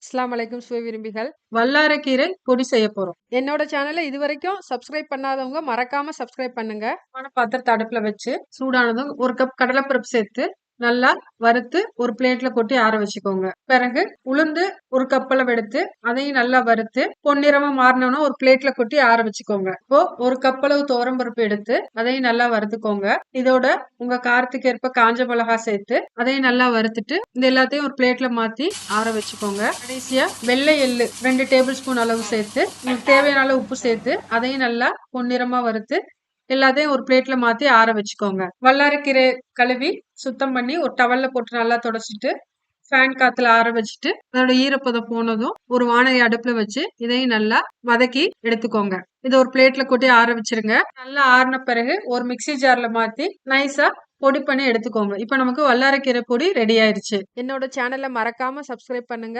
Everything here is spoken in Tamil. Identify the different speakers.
Speaker 1: அஸ்ஸலாமு அலைக்கும் சுவை விரும்பிகள்.
Speaker 2: வல்லாரைக்கீரை பொடி செய்ய போறோம்.
Speaker 1: என்னோட சேனல இதுவரைக்கும் சப்ஸ்கிரைப் பண்ணாதவங்க மறக்காம சப்ஸ்கிரைப் பண்ணுங்க.
Speaker 2: பாத்திரத்தை அடுப்புல வச்சு சூடானதும் 1 கப் கடலைப்பருப்பு சேர்த்து நல்லா வறுத்து ஒரு பிளேட்ல கொட்டி ஆற வச்சுக்கோங்க. பிறகு உளுந்து 1 கப் அளவு எடுத்து அதையும் நல்லா வறுத்து பொன்னிறமா மாறினோன்னா ஒரு பிளேட்ல கொட்டி ஆற வச்சுக்கோங்க. இப்போ 1 கப் அளவு துவரம்பருப்பு எடுத்து அதையும் நல்லா வறுத்துக்கோங்க. இதோட உங்க காரத்துக்கு ஏற்ப காஞ்ச மிளகா சேர்த்து அதையும் நல்லா வறுத்துட்டு இந்த எல்லாத்தையும் ஒரு பிளேட்ல மாத்தி ஆற வச்சுக்கோங்க. கடைசியா வெள்ளை எள்ளு 2 டேபிள் ஸ்பூன் அளவு சேர்த்து உங்களுக்கு தேவையான அளவு உப்பு சேர்த்து அதையும் நல்லா பொன்னிறமா வறுத்து எல்லாத்தையும் ஒரு பிளேட்ல மாத்தி ஆற வச்சுக்கோங்க. வல்லாரைக்கீரை கழுவி சுத்தம் பண்ணி ஒரு டவல்ல போட்டு நல்லா தொடச்சிட்டு ஃபேன் காத்துல ஆற வச்சுட்டு அதோட ஈரப்பதம் போனதும் ஒரு வாணலி அடுப்புல வச்சு இதையும் நல்லா வதக்கி எடுத்துக்கோங்க. இதை ஒரு பிளேட்ல கொட்டி ஆற வச்சிருங்க. நல்லா ஆறின பிறகு ஒரு மிக்ஸி ஜார்ல மாத்தி நைஸா பொடி பண்ணி எடுத்துக்கோங்க. இப்ப நமக்கு வல்லாரைக்கீரை பொடி ரெடி ஆயிருச்சு.
Speaker 1: என்னோட சேனல மறக்காம சப்ஸ்கிரைப் பண்ணுங்க.